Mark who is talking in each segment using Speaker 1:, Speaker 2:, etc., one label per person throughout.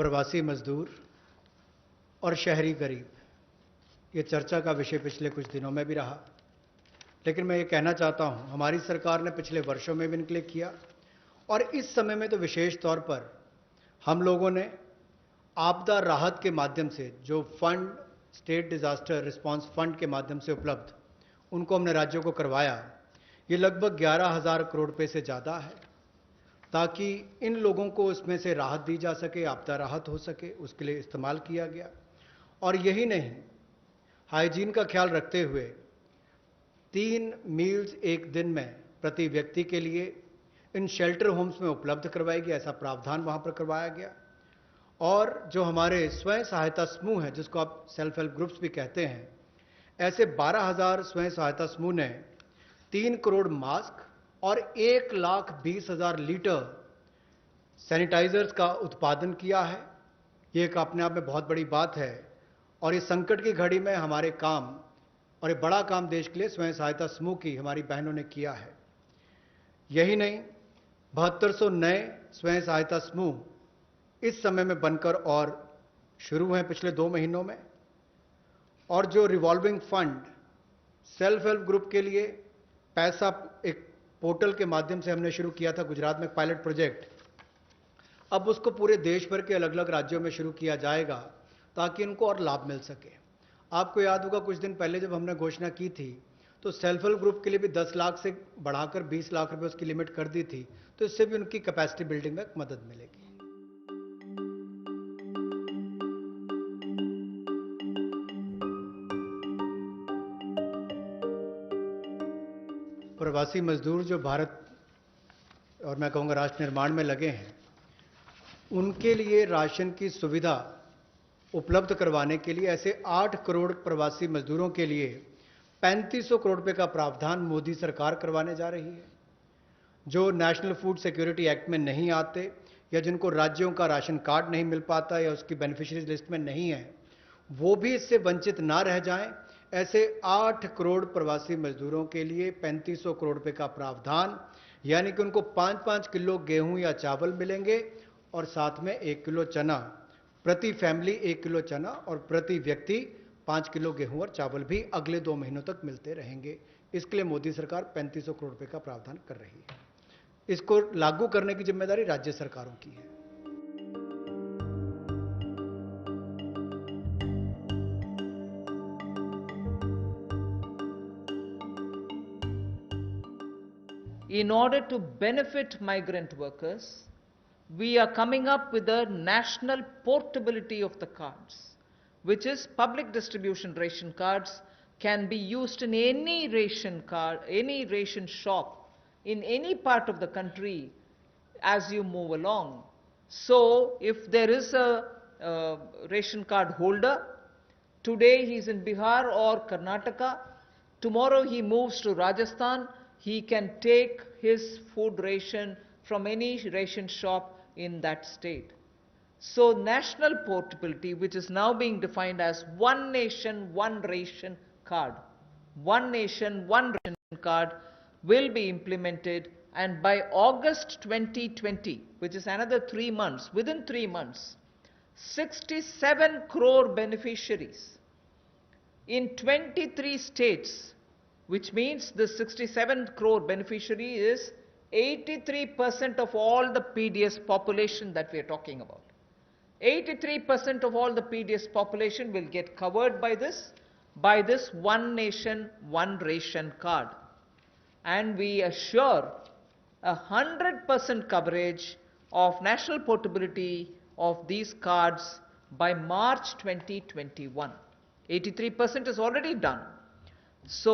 Speaker 1: प्रवासी मजदूर और शहरी गरीब, ये चर्चा का विषय पिछले कुछ दिनों में भी रहा। लेकिन मैं ये कहना चाहता हूं, हमारी सरकार ने पिछले वर्षों में भी इनके किया और इस समय में तो विशेष तौर पर हम लोगों ने आपदा राहत के माध्यम से जो fund, state disaster response fund के माध्यम से उपलब्ध, उनको हमने राज्यों को करवाया। ये लगभग 11,000 करोड़ रुपए से ज़्यादा है, ताकि इन लोगों को इसमें से राहत दी जा सके, आपदा राहत हो सके, उसके लिए इस्तेमाल किया गया। और यही नहीं, हाइजीन का ख्याल रखते हुए 3 मील्स एक दिन में प्रति व्यक्ति के लिए इन शेल्टर होम्स में उपलब्ध करवाई गई, ऐसा प्रावधान वहां पर करवाया गया। और जो हमारे स्वयं सहायता समूह हैं, जिसको आप सेल्फ हेल्प ग्रुप्स भी कहते हैं, ऐसे 12,000 स्वयं सहायता समूह ने 3 करोड़ मास्क और 1,20,000 लीटर सैनिटाइजर्स का उत्पादन किया है। ये एक अपने आप में बहुत बड़ी बात है और इस संकट की घड़ी में हमारे काम, और ये बड़ा काम देश के लिए स्वयं सहायता समूह की हमारी बहनों ने किया है। यही नहीं, 7200 नए स्वयं सहायता समूह इस समय में बनकर और शुरू हैं पिछले 2 महीनों में। और जो revolving fund self help group के लिए पैसा एक पोर्टल के माध्यम से हमने शुरू किया था गुजरात में पायलट प्रोजेक्ट, अब उसको पूरे देश भर के अलग अलग राज्यों में शुरू किया जाएगा ताकि इनको और लाभ मिल सके। आपको याद होगा, कुछ दिन पहले जब हमने घोषणा की थी तो सेल्फ हेल्प ग्रुप के लिए भी 10 लाख से बढ़ाकर 20 लाख रुपए उसकी लिमिट कर दी थी, तो इससे भी उनकी कैपेसिटी बिल्डिंग में मदद मिलेगी। प्रवासी मजदूर जो भारत और मैं कहूँगा राष्ट्र निर्माण में लगे हैं, उनके लिए राशन की सुविधा उपलब्ध करवाने के लिए ऐसे 8 करोड़ प्रवासी मजदूरों के लिए 3500 करोड़ रुपए का प्रावधान मोदी सरकार करवाने जा रही है। जो नेशनल फूड सिक्योरिटी एक्ट में नहीं आते या जिनको राज्यों का राशन कार्ड नहीं मिल पाता या उसकी बेनिफिशियरीज लिस्ट में नहीं है, वो भी इससे वंचित ना रह जाएं। ऐसे 8 करोड़ प्रवासी मजदूरों के लिए 3500 करोड़ रुपए का प्रावधान, यानी कि उनको 5-5 किलो गेहूं या चावल मिलेंगे और साथ में 1 किलो चना, प्रति फैमिली 1 किलो चना और प्रति व्यक्ति 5 किलो गेहूं और चावल भी अगले 2 महीनों तक मिलते रहेंगे। इसके लिए मोदी सरकार 3500 करोड़ रुपए का प्रावधान कर रही है। इसको लागू करने की जिम्मेदारी राज्य सरकारों की है।
Speaker 2: In order to benefit migrant workers, we are coming up with a national portability of the cards, which is public distribution ration cards can be used in any ration card, any ration shop in any part of the country as you move along. So if there is a ration card holder, today he is in Bihar or Karnataka, tomorrow he moves to Rajasthan, he can take his food ration from any ration shop in that state. So national portability, which is now being defined as one nation, one ration card, one nation, one ration card, will be implemented, and by August 2020, which is another 3 months, within 3 months, 67 crore beneficiaries in 23 states, which means the 67 crore beneficiary is 83% of all the PDS population that we are talking about. 83% of all the PDS population will get covered by this one nation, one ration card. And we assure 100% coverage of national portability of these cards by March 2021. 83% is already done. So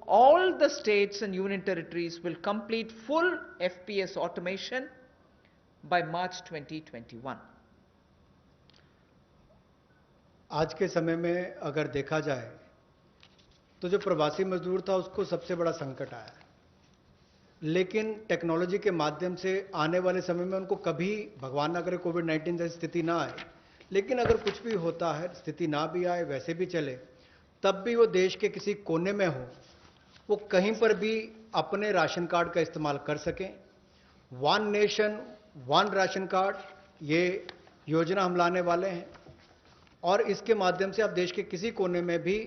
Speaker 2: all the states and union territories will complete full FPS automation by March 2021.
Speaker 1: आज के समय में अगर देखा जाए तो जो प्रवासी मजदूर था उसको सबसे बड़ा संकट आया, लेकिन टेक्नोलॉजी के माध्यम से आने वाले समय में उनको कभी, भगवान ना करे, कोविड-19 जैसी स्थिति ना आए, लेकिन अगर कुछ भी होता है, स्थिति ना भी आए, वैसे भी चले, तब भी वो देश के किसी कोने में हो, वो कहीं पर भी अपने राशन कार्ड का इस्तेमाल कर सकें। One nation one ration card, ये योजना हम लाने वाले हैं और इसके माध्यम से आप देश के किसी कोने में भी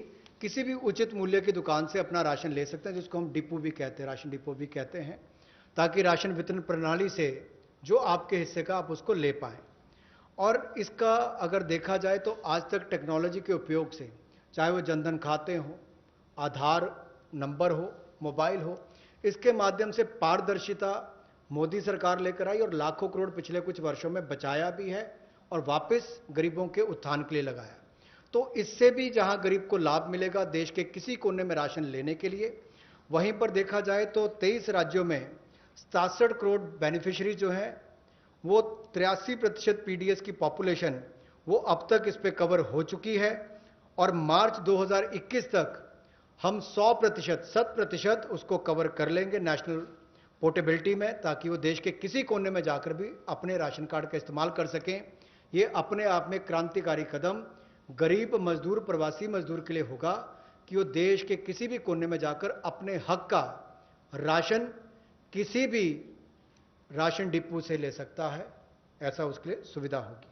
Speaker 1: किसी भी उचित मूल्य की दुकान से अपना राशन ले सकते हैं, जिसको हम डिपो भी कहते हैं, राशन डिपो भी कहते हैं, ताकि राशन वितरण प्रणाली से जो आपके हिस्से का आप उसको ले पाएं। और इसका अगर देखा जाए तो आज तक टेक्नोलॉजी के उपयोग से, चाहे वो जनधन खाते हो, आधार नंबर हो, मोबाइल हो, इसके माध्यम से पारदर्शिता मोदी सरकार लेकर आई और लाखों करोड़ पिछले कुछ वर्षों में बचाया भी है और वापस गरीबों के उत्थान के लिए लगाया। तो इससे भी जहां गरीब को लाभ मिलेगा देश के किसी कोने में राशन लेने के लिए, वहीं पर देखा जाए तो 23 राज्यों में 67 करोड़ बेनिफिशियरी जो हैं वो 83% पीडीएस की पॉपुलेशन वो अब तक इस पे कवर हो चुकी है और मार्च 2021 तक हम 100% उसको कवर कर लेंगे नेशनल पोर्टेबिलिटी में, ताकि वो देश के किसी कोने में जाकर भी अपने राशन कार्ड का इस्तेमाल कर सकें। ये अपने आप में क्रांतिकारी कदम गरीब मजदूर, प्रवासी मजदूर के लिए होगा कि वो देश के किसी भी कोने में जाकर अपने हक का राशन किसी भी राशन डिपो से ले सकता है, ऐसा उसके लिए सुविधा होगी।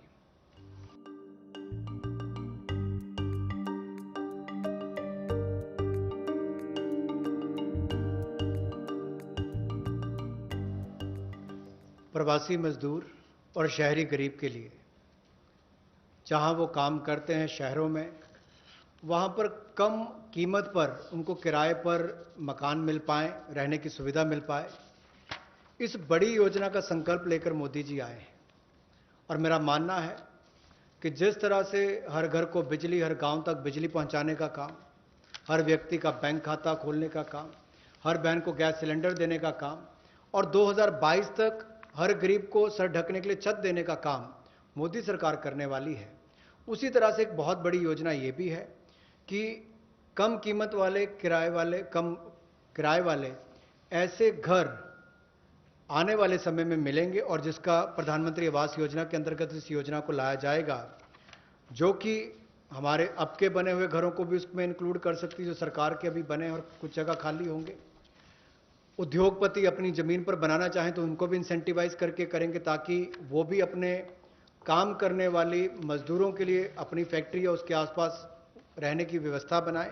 Speaker 1: प्रवासी मजदूर और शहरी गरीब के लिए जहां वो काम करते हैं शहरों में, वहां पर कम कीमत पर उनको किराए पर मकान मिल पाए, रहने की सुविधा मिल पाए, इस बड़ी योजना का संकल्प लेकर मोदी जी आए हैं। और मेरा मानना है कि जिस तरह से हर घर को बिजली, हर गांव तक बिजली पहुंचाने का काम, हर व्यक्ति का बैंक खाता खोलने का काम, हर बहन को गैस सिलेंडर देने का काम और 2022 तक हर गरीब को सर ढकने के लिए छत देने का काम मोदी सरकार करने वाली है, उसी तरह से एक बहुत बड़ी योजना ये भी है कि कम कीमत वाले, कम किराए वाले ऐसे घर आने वाले समय में मिलेंगे और जिसका प्रधानमंत्री आवास योजना के अंतर्गत इस योजना को लाया जाएगा, जो कि हमारे अब के बने हुए घरों को भी उसमें इंक्लूड कर सकती है, जो सरकार के अभी बने और कुछ जगह खाली होंगे। उद्योगपति अपनी ज़मीन पर बनाना चाहें तो उनको भी इंसेंटिवाइज करके करेंगे, ताकि वो भी अपने काम करने वाली मजदूरों के लिए अपनी फैक्ट्री या उसके आसपास रहने की व्यवस्था बनाएं,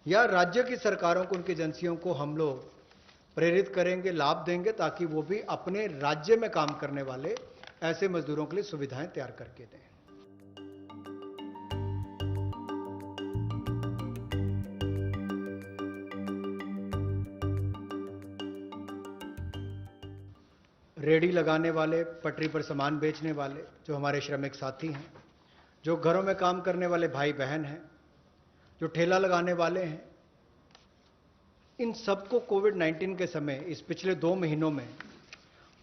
Speaker 1: या राज्य की सरकारों को, उनकी एजेंसियों को हम लोग प्रेरित करेंगे, लाभ देंगे, ताकि वो भी अपने राज्य में काम करने वाले ऐसे मजदूरों के लिए सुविधाएं तैयार करके दें। रेडी लगाने वाले, पटरी पर सामान बेचने वाले, जो हमारे श्रमिक साथी हैं, जो घरों में काम करने वाले भाई बहन हैं, जो ठेला लगाने वाले हैं, इन सबको कोविड-19 के समय इस पिछले 2 महीनों में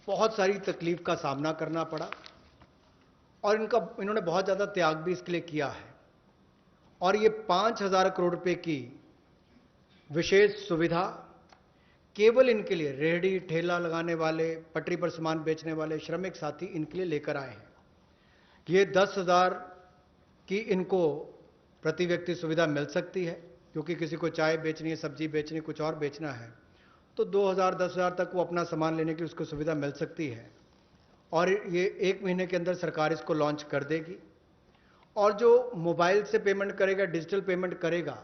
Speaker 1: बहुत सारी तकलीफ का सामना करना पड़ा और इन्होंने बहुत ज़्यादा त्याग भी इसके लिए किया है। और ये 5,000 करोड़ रुपए की विशेष सुविधा केवल इनके लिए, रेहड़ी ठेला लगाने वाले, पटरी पर सामान बेचने वाले श्रमिक साथी, इनके लिए लेकर आए हैं। ये 10,000 की इनको प्रति व्यक्ति सुविधा मिल सकती है, क्योंकि किसी को चाय बेचनी है, सब्जी बेचनी है, कुछ और बेचना है, तो 2,000 10,000 तक वो अपना सामान लेने की उसको सुविधा मिल सकती है। और ये 1 महीने के अंदर सरकार इसको लॉन्च कर देगी। और जो मोबाइल से पेमेंट करेगा, डिजिटल पेमेंट करेगा,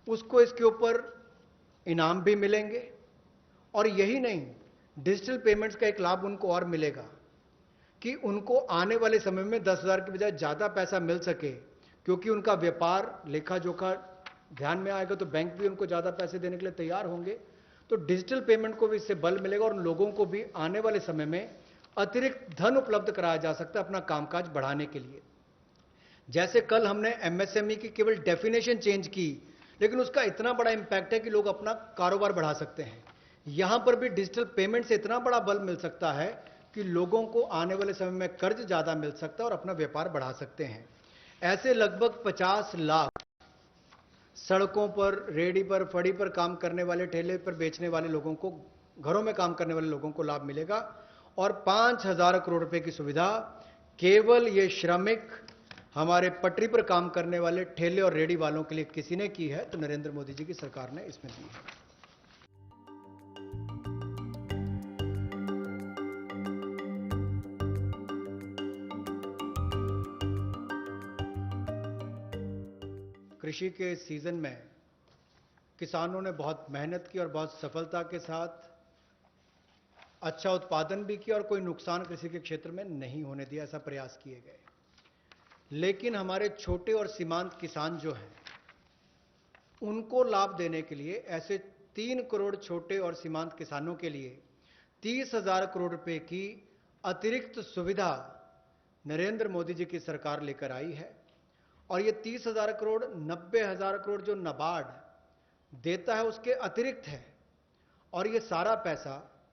Speaker 1: उसको इसके ऊपर इनाम भी मिलेंगे। और यही नहीं, डिजिटल पेमेंट्स का एक लाभ उनको और मिलेगा कि उनको आने वाले समय में 10,000 की बजाय ज़्यादा पैसा मिल सके, क्योंकि उनका व्यापार, लेखा जोखा ध्यान में आएगा तो बैंक भी उनको ज़्यादा पैसे देने के लिए तैयार होंगे। तो डिजिटल पेमेंट को भी इससे बल मिलेगा और उन लोगों को भी आने वाले समय में अतिरिक्त धन उपलब्ध कराया जा सकता है अपना कामकाज बढ़ाने के लिए। जैसे कल हमने एमएसएमई की केवल डेफिनेशन चेंज की, लेकिन उसका इतना बड़ा इंपैक्ट है कि लोग अपना कारोबार बढ़ा सकते हैं। यहां पर भी डिजिटल पेमेंट से इतना बड़ा बल मिल सकता है कि लोगों को आने वाले समय में कर्ज ज्यादा मिल सकता है और अपना व्यापार बढ़ा सकते हैं। ऐसे लगभग 50 लाख सड़कों पर, रेहड़ी पर, फड़ी पर काम करने वाले, ठेले पर बेचने वाले लोगों को, घरों में काम करने वाले लोगों को लाभ मिलेगा। और 5,000 करोड़ रुपए की सुविधा केवल ये श्रमिक, हमारे पटरी पर काम करने वाले ठेले और रेहड़ी वालों के लिए किसी ने की है, तो नरेंद्र मोदी जी की सरकार ने इसमें दी है। कृषि के सीजन में किसानों ने बहुत मेहनत की और बहुत सफलता के साथ अच्छा उत्पादन भी किया और कोई नुकसान कृषि के क्षेत्र में नहीं होने दिया, ऐसा प्रयास किए गए। लेकिन हमारे छोटे और सीमांत किसान जो हैं, उनको लाभ देने के लिए ऐसे 3 करोड़ छोटे और सीमांत किसानों के लिए 30,000 करोड़ रुपए की अतिरिक्त सुविधा नरेंद्र मोदी जी की सरकार लेकर आई है। और ये 30,000 करोड़ 90,000 करोड़ जो नाबार्ड देता है उसके अतिरिक्त है। और ये सारा पैसा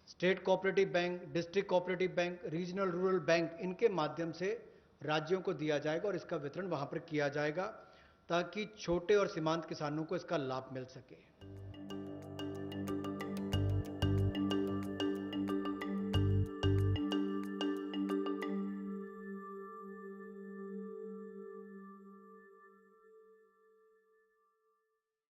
Speaker 1: state cooperative bank, district cooperative bank, regional rural bank, इनके माध्यम से राज्यों को दिया जाएगा और इसका वितरण वहां पर किया जाएगा ताकि छोटे और सीमांत किसानों को इसका लाभ मिल सके।